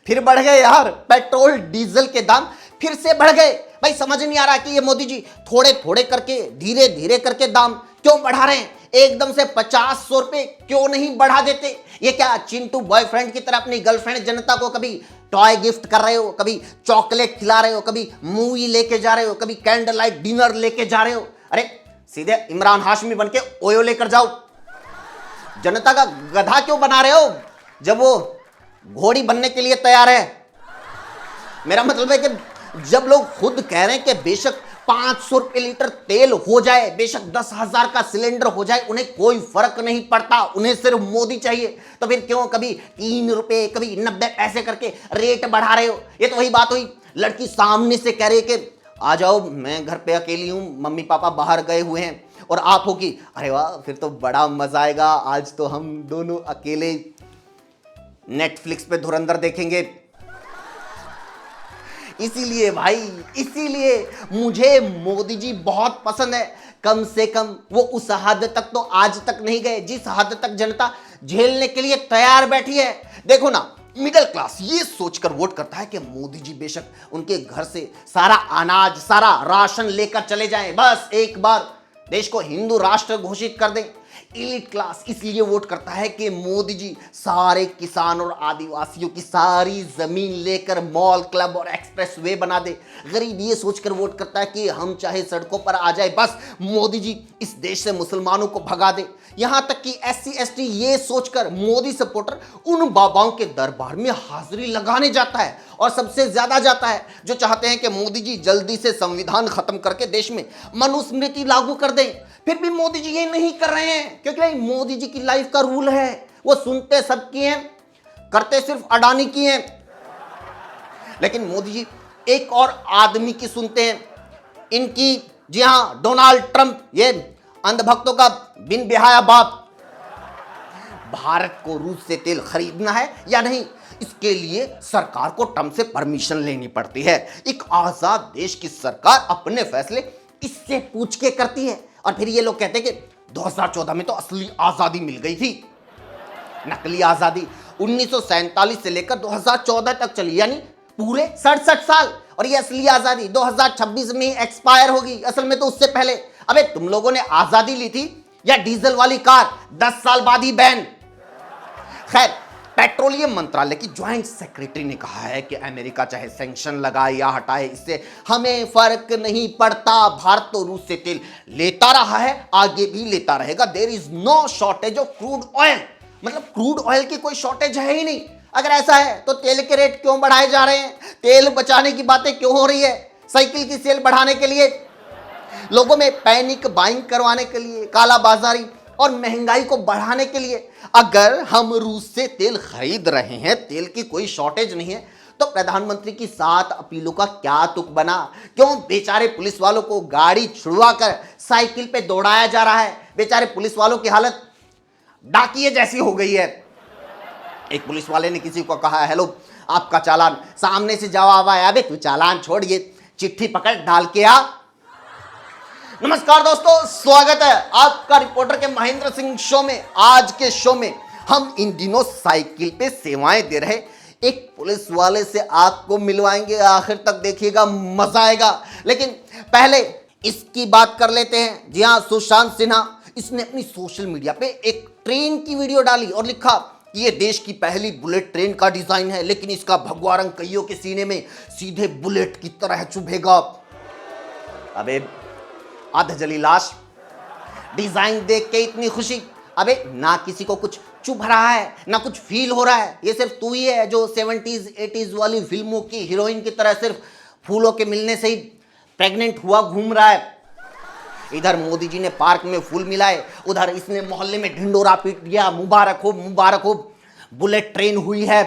फिर बढ़ गए यार पेट्रोल डीजल के दाम, फिर से बढ़ गए। भाई समझ नहीं आ रहा कि ये मोदी जी थोड़े थोड़े करके धीरे धीरे करके दाम क्यों बढ़ा रहे हैं, एकदम से 50-100 रुपए क्यों नहीं बढ़ा देते। ये क्या चिंटू बॉयफ्रेंड की तरह अपनी गर्लफ्रेंड जनता को कभी टॉय गिफ्ट कर रहे हो, कभी चॉकलेट खिला रहे हो, कभी मूवी लेके जा रहे हो, कभी कैंडल लाइट डिनर लेके जा रहे हो। अरे सीधे इमरान हाशमी बन के ओयो लेकर जाओ। जनता का गधा क्यों बना रहे हो जब वो घोड़ी बनने के लिए तैयार है। मेरा मतलब है कि जब लोग खुद कह रहे हैं कि बेशक 500 रुपए लीटर तेल हो जाए, बेशक 10,000 का सिलेंडर हो जाए, उन्हें कोई फर्क नहीं पड़ता, उन्हें सिर्फ मोदी चाहिए, तो फिर क्यों कभी 3 रुपए कभी 90 पैसे करके रेट बढ़ा रहे हो। ये तो वही बात हुई, लड़की सामने से कह रही है कि आ जाओ मैं घर पे अकेली हूं, मम्मी पापा बाहर गए हुए हैं, और आप हो कि अरे वाह फिर तो बड़ा मजा आएगा, आज तो हम दोनों अकेले नेटफ्लिक्स पे धुरंधर देखेंगे। इसीलिए भाई, इसीलिए मुझे मोदी जी बहुत पसंद है। कम से कम वो उस हद तक तो आज तक नहीं गए जिस हद तक जनता झेलने के लिए तैयार बैठी है। देखो ना, मिडिल क्लास ये सोचकर वोट करता है कि मोदी जी बेशक उनके घर से सारा अनाज सारा राशन लेकर चले जाएं, बस एक बार देश को हिंदू राष्ट्र घोषित कर दें। एलिट क्लास इसलिए वोट करता है कि मोदी जी सारे किसान और आदिवासियों की सारी जमीन लेकर मॉल क्लब और एक्सप्रेस वे बना दे। गरीब ये सोचकर वोट करता है कि हम चाहे सड़कों पर आ जाए, बस मोदी जी इस देश से मुसलमानों को भगा दे। यहां तक कि SC ST ये सोचकर मोदी सपोर्टर उन बाबाओं के दरबार में हाजिरी लगाने जाता है, और सबसे ज्यादा जाता है जो चाहते हैं कि मोदी जी जल्दी से संविधान खत्म करके देश में मनुस्मृति लागू कर दें। फिर भी मोदी जी ये नहीं कर रहे हैं, क्योंकि मोदी जी की लाइफ का रूल है, वो सुनते सबकी हैं, करते सिर्फ अडानी की हैं। लेकिन मोदी जी एक और आदमी की सुनते हैं, इनकी, जी हां, डोनाल्ड ट्रंप, ये अंधभक्तों का बिन बेहाया बाप। भारत को रूस से तेल खरीदना है या नहीं, इसके लिए सरकार को ट्रंप से परमिशन लेनी पड़ती है। एक आजाद देश की सरकार अपने फैसले इससे पूछ के करती है। और फिर ये लोग कहते हैं कि 2014 में तो असली आजादी मिल गई थी। नकली आजादी 1947 से लेकर 2014 तक चली, यानी पूरे 67 साल, और ये असली आजादी 2026 में एक्सपायर होगी। असल में तो उससे पहले। अबे तुम लोगों ने आजादी ली थी या डीजल वाली कार 10 साल बाद ही बैन। खैर, पेट्रोलियम मंत्रालय की ज्वाइंट सेक्रेटरी ने कहा है कि अमेरिका चाहे सैंक्शन लगाए या हटाए, इससे हमें फर्क नहीं पड़ता। भारत तो रूस से तेल लेता रहा है, आगे भी लेता रहेगा। There is no shortage of crude oil, मतलब क्रूड ऑयल की कोई शॉर्टेज है ही नहीं। अगर ऐसा है तो तेल के रेट क्यों बढ़ाए जा रहे हैं, तेल बचाने की बातें क्यों हो रही है, साइकिल की सेल बढ़ाने के लिए, लोगों में पैनिक बाइंग करवाने के लिए, काला बाजारी और महंगाई को बढ़ाने के लिए। अगर हम रूस से तेल खरीद रहे हैं, तेल की कोई शॉर्टेज नहीं है, तो प्रधानमंत्री की 7 अपीलों का क्या तुक बना। क्यों बेचारे पुलिस वालों को गाड़ी छुड़वा कर साइकिल पे दौड़ाया जा रहा है। बेचारे पुलिस वालों की हालत डाकिए जैसी हो गई है। एक पुलिस वाले ने किसी को कहा, हेलो आपका चालान, सामने से जवाब आया, अबे तू चालान छोड़, ये चिट्ठी पकड़ डाल के आ। नमस्कार दोस्तों, स्वागत है आपका रिपोर्टर के महेंद्र सिंह शो में। आज के शो में हम इन दिनों साइकिल पे सेवाएं दे रहे एक पुलिस वाले से आपको मिलवाएंगे, आखिर तक देखिएगा, मजा आएगा। लेकिन पहले इसकी बात कर लेते हैं। जी हाँ, सुशांत सिन्हा, इसने अपनी सोशल मीडिया पे एक ट्रेन की वीडियो डाली और लिखा कि ये देश की पहली बुलेट ट्रेन का डिजाइन है, लेकिन इसका भगवा रंग कईयों के सीने में सीधे बुलेट की तरह चुभेगा। अबे आध जली लाश, डिजाइन देख के इतनी खुशी, अबे ना किसी को कुछ चुभ रहा है ना कुछ फील हो रहा है। ये सिर्फ तू ही है जो 70s 80s वाली फिल्मों की हीरोइन की तरह सिर्फ फूलों के मिलने से ही प्रेग्नेंट हुआ घूम रहा है। इधर मोदी जी ने पार्क में फूल मिलाए, उधर इसने मोहल्ले में ढिंडोरा पीट दिया, मुबारक हो मुबारक हो, बुलेट ट्रेन हुई है।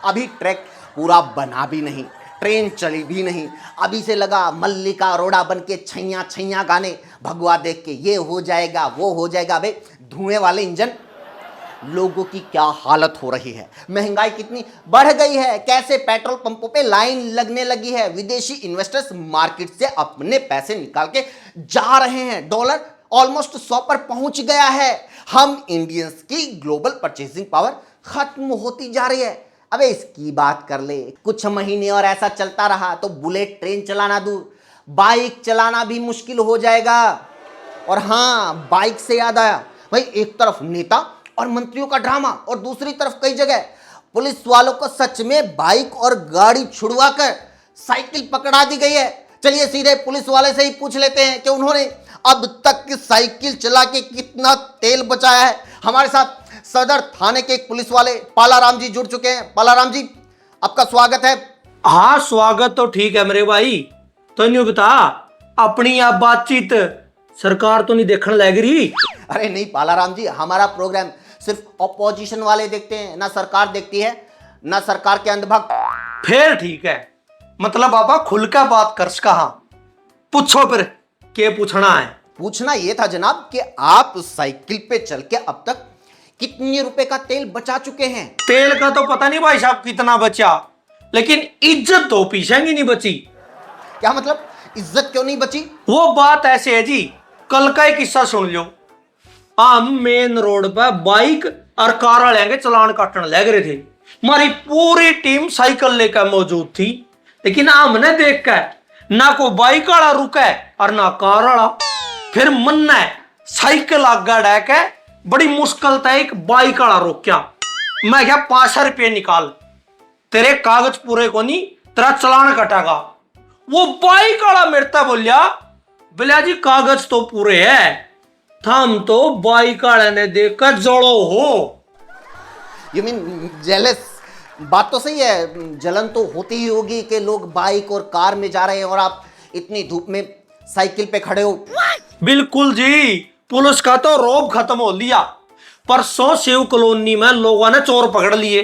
अभी ट्रैक पूरा बना भी नहीं, ट्रेन चली भी नहीं, अभी से लगा मल्लिका अरोड़ा बन के छैया छैया गाने, भगवा देख के ये हो जाएगा वो हो जाएगा। अबे धुएं वाले इंजन, लोगों की क्या हालत हो रही है, महंगाई कितनी बढ़ गई है, कैसे पेट्रोल पंपों पे लाइन लगने लगी है, विदेशी इन्वेस्टर्स मार्केट से अपने पैसे निकाल के जा रहे हैं, डॉलर ऑलमोस्ट 100 पर पहुंच गया है। हम इंडियंस की ग्लोबल परचेसिंग पावर खत्म होती जा रही है। अबे इसकी बात कर ले, कुछ महीने और ऐसा चलता रहा तो बुलेट ट्रेन चलाना दूर, बाइक चलाना भी मुश्किल हो जाएगा। और हाँ, बाइक से याद आया भाई, एक तरफ नेता और मंत्रियों का ड्रामा और दूसरी तरफ कई जगह पुलिस वालों को सच में बाइक और गाड़ी छुड़वा कर साइकिल पकड़ा दी गई है। चलिए सीधे पुलिस वाले से ही पूछ लेते हैं कि उन्होंने अब तक की साइकिल चला के कितना तेल बचाया है। हमारे साथ सदर थाने के एक पुलिस वाले पालाराम जी जुड़ चुके हैं। पालाराम जी, आपका स्वागत है। हाँ, स्वागत तो ठीक है मेरे भाई। तो नहीं बता, अपनी आप बातचीत सरकार तो नहीं देखने लग रही? अरे नहीं पालाराम जी, हमारा प्रोग्राम सिर्फ ऑपोजिशन वाले देखते हैं, ना सरकार देखती है, ना सरकार के अंधभक्त। फिर ठीक है, मतलब आपा खुल के बात कर कहा। पूछो फिर, के पूछना है? पूछना यह था जनाब कि आप साइकिल पे चल के अब तक कितने रुपए का तेल बचा चुके हैं? तेल का तो पता नहीं भाई साहब कितना बचा, लेकिन इज्जत तो पीछे ही नहीं बची। क्या मतलब, इज्जत क्यों नहीं बची? वो बात ऐसे है जी, कल का एक किस्सा सुन लो। हम मेन रोड पर बाइक और कार लेंगे चलान काटने लग रहे थे। हमारी पूरी टीम साइकिल लेकर मौजूद थी, लेकिन हमने देख कर ना कोई बाइक वाला रुका और ना कार वाला। फिर मन ने साइकिल आगे डा के बड़ी मुश्किल था एक बाइक वाला रोक्या। मैं क्या 500 रुपये निकाल, तेरे कागज पूरे को नहीं, तेरा चलान कटेगा। वो बाइक वाला मेरे से बोलिया, बोलिया जी कागज तो पूरे है। हम तो बाइक वाले ने देखकर जोड़ो हो। You mean jealous? बात तो सही है, जलन तो होती ही होगी कि लोग बाइक और कार में जा रहे हैं और आप इतनी धूप में साइकिल पे खड़े हो। बिल्कुल जी, पुलिस का तो रौब खत्म हो लिया। परसों शिव कॉलोनी में लोगों ने चोर पकड़ लिए।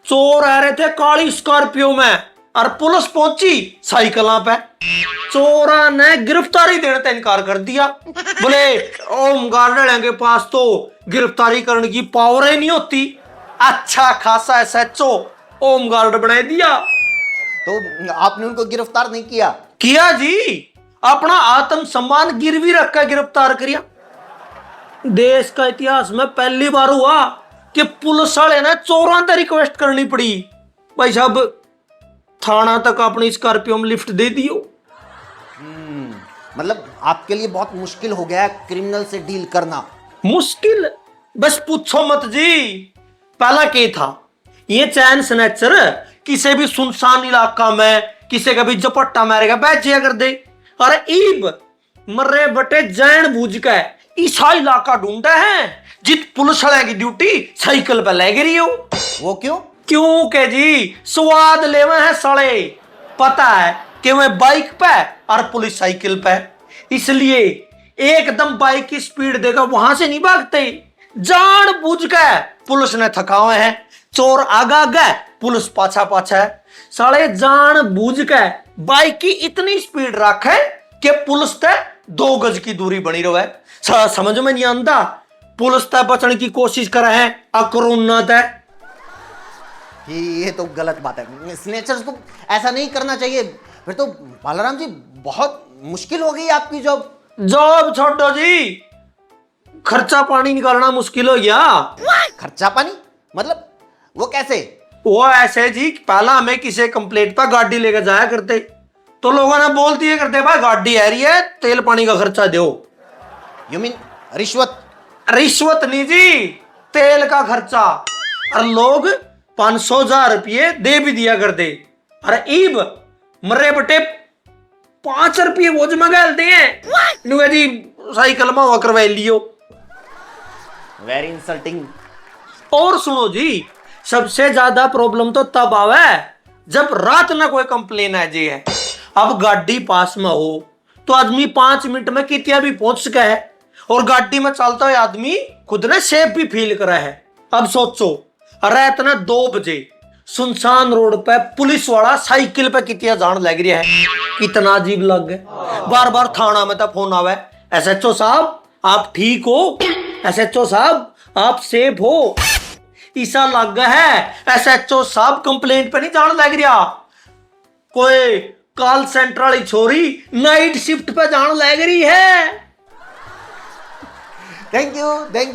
चोर आ रहे थे काली स्कॉर्पियो में और पुलिस पहुंची साइकिलों पे। चोरा ने गिरफ्तारी देने से इनकार कर दिया। बोले ओम गार्ड के पास तो गिरफ्तारी करने की पावर ही नहीं होती। अच्छा खासा एसएचओ ओम गार्ड बना दिया। तो आपने उनको गिरफ्तार नहीं किया? किया जी, अपना आत्म सम्मान गिरवी रखकर गिरफ्तार किया। देश का इतिहास में पहली बार हुआ कि पुलिस वाले ने चोरों से रिक्वेस्ट करनी पड़ी, भाई साहब थाना तक अपनी स्कॉर्पियो में लिफ्ट दे दियो। मतलब आपके लिए बहुत मुश्किल हो गया क्रिमिनल से डील करना? मुश्किल बस पूछो मत जी। पहला क्या था, ये चैन स्नैचर किसी भी सुनसान इलाका में किसी का भी झपट्टा मारेगा बैठ जाया कर दे। अरे ईब मर्रे बटे जैन बूझ के ऐसा इलाका ढूंढा है जित पुलिस वाले की ड्यूटी साइकिल पे लग रही हो। वो क्यों? क्यों के जी स्वाद लेवे है साले। पता है कि मैं बाइक पे और पुलिस साइकिल पे, इसलिए एकदम बाइक की स्पीड देकर वहां से नहीं भागते। जान बूझ के पुलिस ने थकावे हैं, चोर आगा आगे पुलिस पाछा पाछा है। साले जान बूझ के बाइक की इतनी स्पीड रखे कि पुलिस ते 2 गज की दूरी बनी रहे। समझ में नहीं आता, पुलिस ते बचने की कोशिश कर रहे हैं कोरोना ते। ये तो गलत बात है, स्नेचर्स को ऐसा नहीं करना चाहिए। फिर तो बालाराम जी बहुत मुश्किल हो गई आपकी जॉब। जॉब छोड़ो जी, खर्चा पानी निकालना मुश्किल हो गया। खर्चा पानी मतलब वो कैसे? वो ऐसे जी, पहला हमें किसी कंप्लेंट पर गाड़ी लेकर जाया करते तो लोगों ने बोल दिए करते भाई गाड़ी आ रही है तेल पानी का खर्चा दो। यू मीन रिश्वत? रिश्वत नहीं जी, तेल का खर्चा। और लोग 500,000 रुपये दे भी दिया करते। अरे ईब मर्रे बटे 5 रुपये वो जमा गलते हैं जी साइकिल में हुआ करवा लियो। Very insulting. और सुनो जी, सबसे ज्यादा प्रॉब्लम तो तब आवे जब रात ना कोई कंप्लेन आ जाए है। अब गाड़ी पास में हो तो आदमी 5 मिनट में कितिया भी पहुंच सके है और गाड़ी में चलता हुआ आदमी खुद ने सेफ भी फील करा है। अब सोचो रात ना 2 बजे सुनसान रोड पे पुलिस वाला साइकिल पे कितिया जान लग रहा है, कितना अजीब लग गया। बार बार थाना में तो फोन आवे, एसएचओ साहब आप ठीक हो, एसएचओ साहब आप सेफ हो। ऐसा लग गया है एसएचओ साहब कंप्लेंट पे नहीं जान लग रहा, कोई कॉल सेंटर वाली छोरी नाइट शिफ्ट पे जान लग रही है। थैंक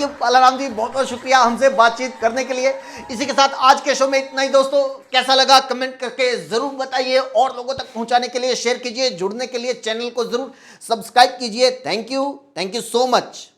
यू पालाराम जी, बहुत बहुत शुक्रिया हमसे बातचीत करने के लिए। इसी के साथ आज के शो में इतना ही दोस्तों। कैसा लगा कमेंट करके जरूर बताइए, और लोगों तक पहुंचाने के लिए शेयर कीजिए, जुड़ने के लिए चैनल को जरूर सब्सक्राइब कीजिए। Thank you so much.